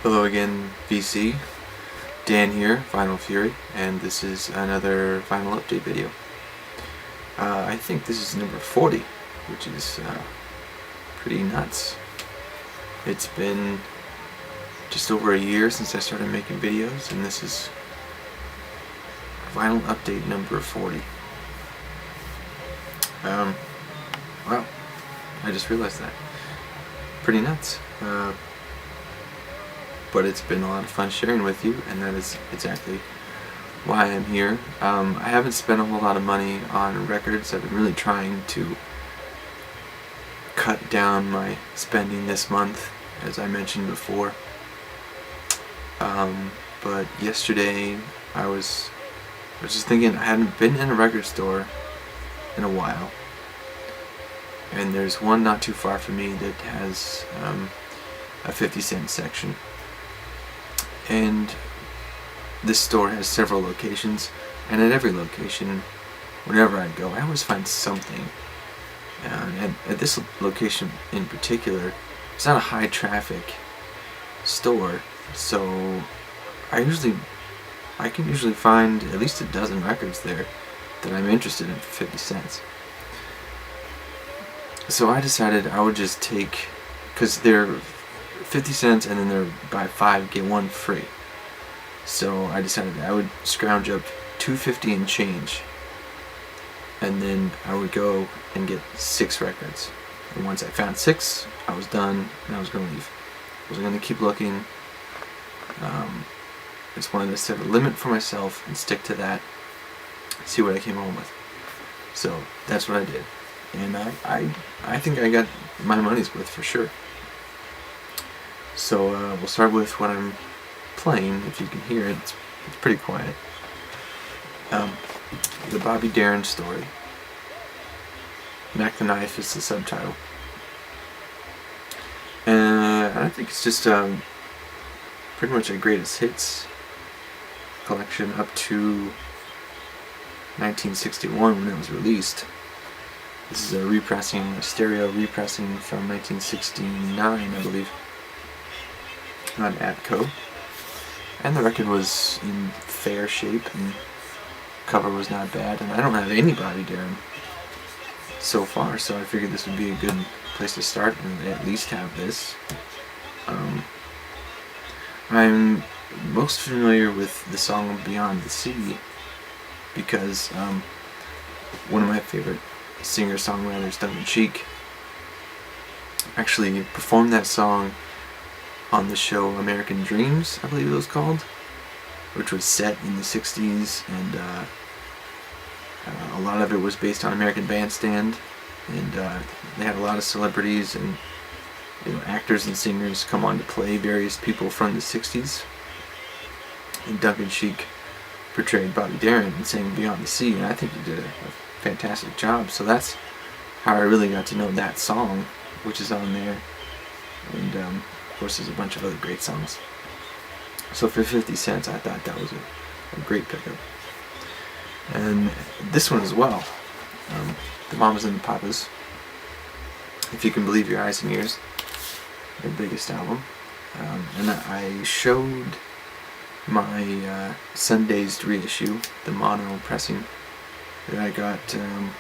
Hello again, VC. Dan here, Vinyl Fury, and this is another vinyl update video. I think this is number 40, which is pretty nuts. It's been just over a year since I started making videos, and this is vinyl update number 40. Wow, I just realized that. Pretty nuts. But it's been a lot of fun sharing with you, and that is exactly why I'm here. I haven't spent a whole lot of money on records. I've been really trying to cut down my spending this month, as I mentioned before. But yesterday I was just thinking, I hadn't been in a record store in a while, and there's one not too far from me that has a 50-cent section. And this store has several locations, and at every location, whenever I go, I always find something. And at this location in particular, it's not a high traffic store, so I can usually find at least a dozen records there that I'm interested in for 50 cents. So I decided I would just take, because they're 50 cents and then they're buy 5 get 1 free. So I decided I would scrounge up $2.50 and change, and then I would go and get 6 records. And once I found 6, I was done and I was going to leave. I was going to keep looking. I just wanted to set a limit for myself and stick to that, see what I came home with. So that's what I did, and I think I got my money's worth for sure. So we'll start with what I'm playing. If you can hear it, it's pretty quiet. The Bobby Darin Story. Mac the Knife is the subtitle. And I think it's just pretty much a greatest hits collection up to 1961 when it was released. This is a stereo repressing from 1969, I believe, on Atco. And the record was in fair shape, and cover was not bad, and I don't have any Bobby Darin so far, so I figured this would be a good place to start and at least have this. I'm most familiar with the song Beyond the Sea because one of my favorite singer-songwriters, Tongue in Cheek, actually performed that song on the show American Dreams, I believe it was called, which was set in the 60s, and a lot of it was based on American Bandstand, and they had a lot of celebrities and actors and singers come on to play various people from the 60s, and Tongue in Cheek portrayed Bobby Darin and sang Beyond the Sea, and I think he did a fantastic job. So that's how I really got to know that song, which is on there, and of course there's a bunch of other great songs. So for 50 cents I thought that was a great pickup. And this one as well, The Mamas and the Papas, If You Can Believe Your Eyes and Ears, their biggest album. And I showed my Sundazed reissue, the mono pressing that I got a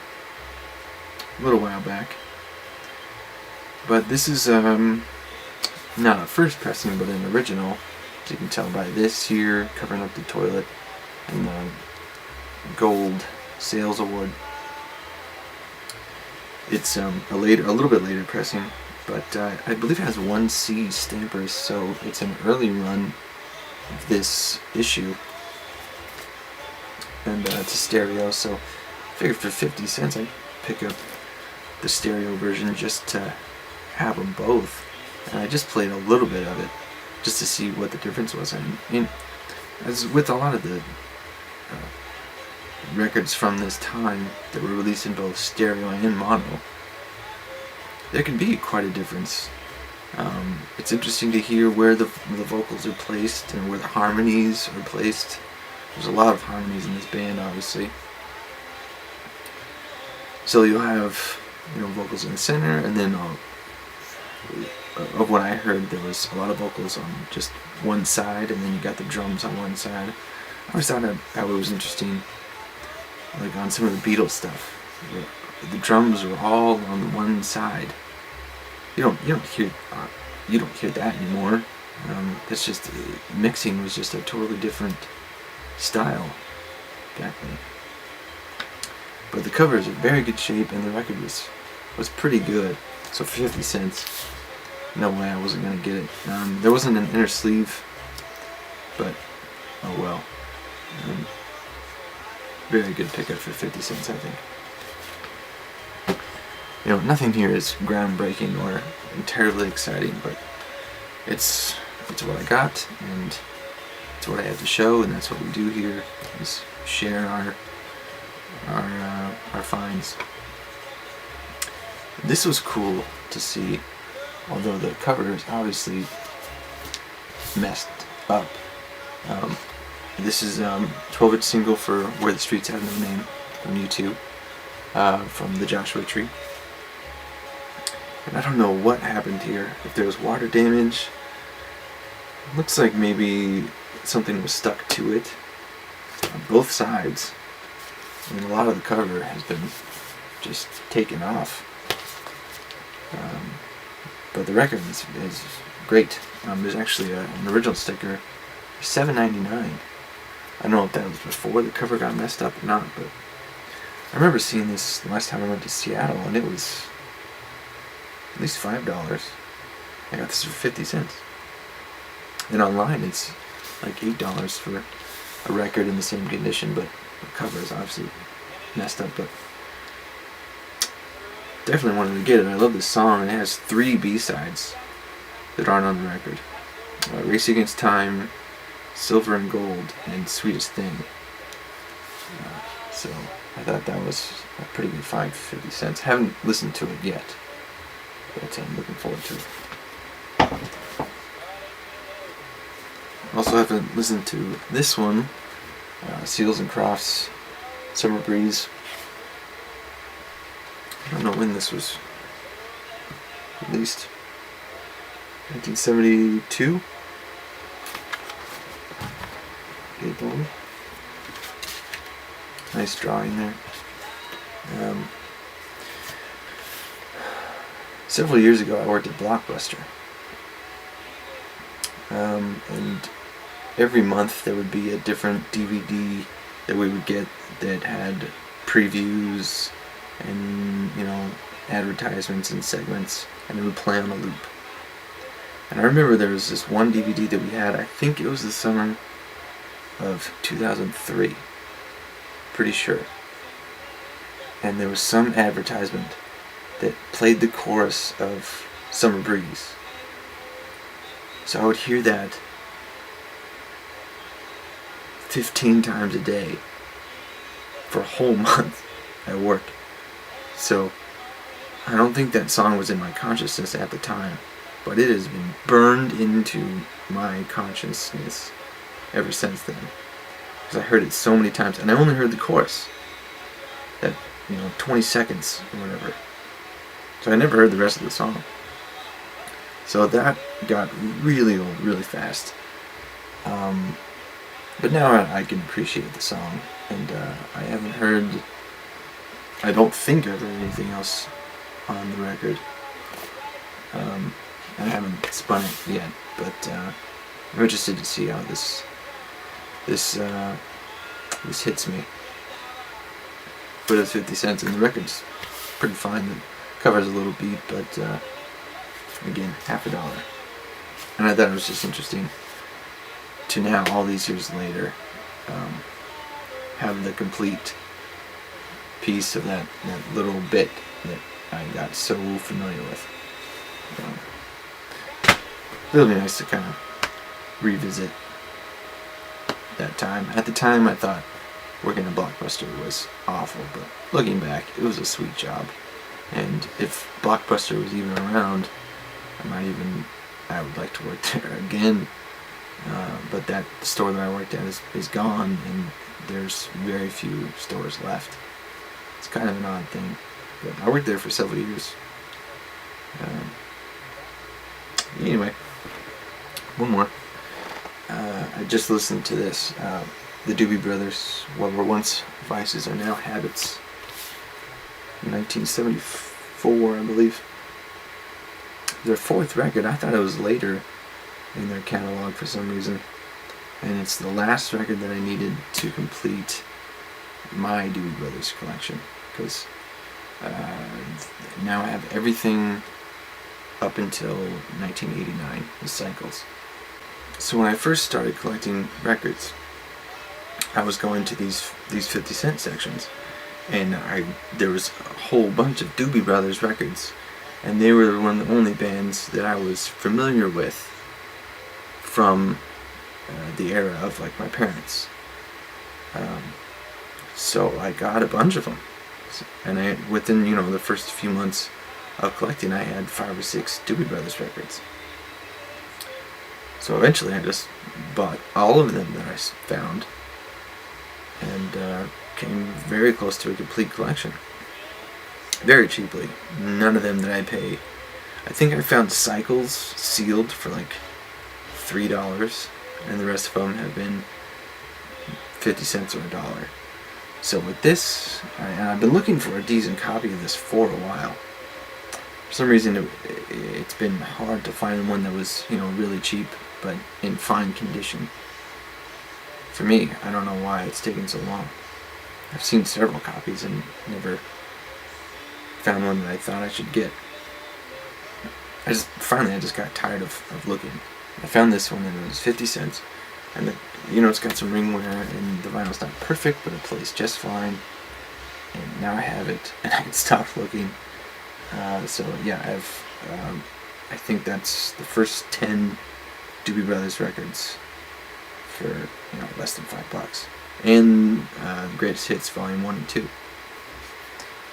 little while back. But this is not a first pressing, but an original, as you can tell by this here covering up the toilet and the gold sales award. It's a little bit later pressing, but I believe it has 1C stampers, so it's an early run of this issue, and it's a stereo. So I figured for 50 cents I'd pick up the stereo version just to have them both. And I just played a little bit of it just to see what the difference was. I mean, as with a lot of the records from this time that were released in both stereo and mono, there can be quite a difference. It's interesting to hear where the vocals are placed and where the harmonies are placed. There's a lot of harmonies in this band, obviously. So you'll have vocals in the center, and then of what I heard, there was a lot of vocals on just one side, and then you got the drums on one side. I always thought that was interesting. Like on some of the Beatles stuff, the drums were all on one side. You don't hear that anymore. It's just mixing was just a totally different style back then. But the cover is in very good shape, and the record was pretty good. So for 50 cents, no way I wasn't gonna get it. There wasn't an inner sleeve, but oh well. Very good pickup for 50 cents, I think. You know, nothing here is groundbreaking or terribly exciting, but it's what I got, and it's what I have to show, and that's what we do here, is share our finds. This was cool to see, although the cover is obviously messed up. This is 12-inch single for Where the Streets Have No Name from U2, from the Joshua Tree. And I don't know what happened here. If there was water damage, it looks like maybe something was stuck to it on both sides. And a lot of the cover has been just taken off. But the record is great. There's actually an original sticker, $7.99. I don't know if that was before the cover got messed up or not, but I remember seeing this the last time I went to Seattle, and it was at least $5. I got this for 50 cents. And online it's like $8 for a record in the same condition, but the cover is obviously messed up, but definitely wanted to get it. I love this song. It has 3 B-sides that aren't on the record. Race Against Time, Silver and Gold, and Sweetest Thing. So I thought that was a pretty good find for 50 cents. Haven't listened to it yet, but I'm looking forward to it. Also haven't listened to this one, Seals and Crofts, Summer Breeze. I don't know when this was released. 1972? April. Nice drawing there. Several years ago I worked at Blockbuster. And every month there would be a different DVD that we would get that had previews and, you know, advertisements and segments, and it would play on a loop. And I remember there was this one DVD that we had, I think it was the summer of 2003, pretty sure. And there was some advertisement that played the chorus of Summer Breeze. So I would hear that 15 times a day for a whole month at work. So I don't think that song was in my consciousness at the time, but it has been burned into my consciousness ever since then. Because I heard it so many times, and I only heard the chorus. That, 20 seconds or whatever. So I never heard the rest of the song. So that got really old really fast. But now I can appreciate the song, and I haven't heard, I don't think I've heard anything else on the record. I haven't spun it yet, but I'm interested to see how this hits me. But it's 50 cents, and the record's pretty fine. The cover's a little beat, but again, $50. And I thought it was just interesting to now, all these years later, have the complete piece of that little bit that I got so familiar with. It'll be nice to kind of revisit that time. At the time, I thought working at Blockbuster was awful, but looking back, it was a sweet job. And if Blockbuster was even around, I would like to work there again. But that store that I worked at is gone, and there's very few stores left. It's kind of an odd thing, but I worked there for several years. Anyway, one more. I just listened to this. The Doobie Brothers, what were once vices are now habits. 1974, I believe. Their fourth record. I thought it was later in their catalog for some reason. And it's the last record that I needed to complete my Doobie Brothers collection. Because now I have everything up until 1989, the cycles. So when I first started collecting records, I was going to these 50 Cent sections, and there was a whole bunch of Doobie Brothers records, and they were one of the only bands that I was familiar with from the era of like my parents. So I got a bunch of them, and within the first few months of collecting, I had 5 or 6 Doobie Brothers records. So eventually I just bought all of them that I found, and came very close to a complete collection. Very cheaply. None of them that I pay. I think I found Cycles sealed for like $3, and the rest of them have been 50 cents or $1. So with this, I've been looking for a decent copy of this for a while. For some reason, it's been hard to find one that was, really cheap, but in fine condition. For me, I don't know why it's taken so long. I've seen several copies and never found one that I thought I should get. I just got tired of looking. I found this one and it was 50 cents. And it's got some ring wear and the vinyl's not perfect, but it plays just fine. And now I have it and I can stop looking. So yeah, I think that's the first 10 Doobie Brothers records for less than $5, and Greatest Hits Volume 1 and 2.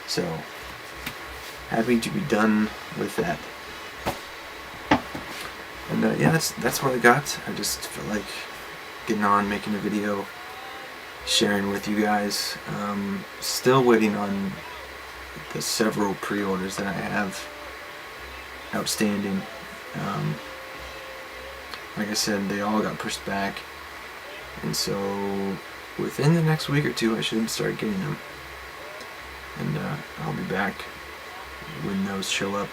So happy to be done with that. And yeah, that's what I got. I just feel like getting on, making a video, sharing with you guys. Still waiting on the several pre-orders that I have outstanding. Like I said, they all got pushed back, and so within the next week or two I should start getting them, and I'll be back when those show up.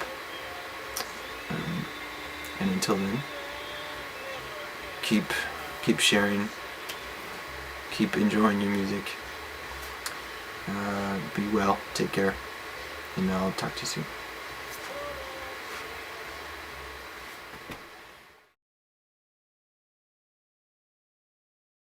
And until then, keep sharing, keep enjoying your music. Be well, take care, and I'll talk to you soon.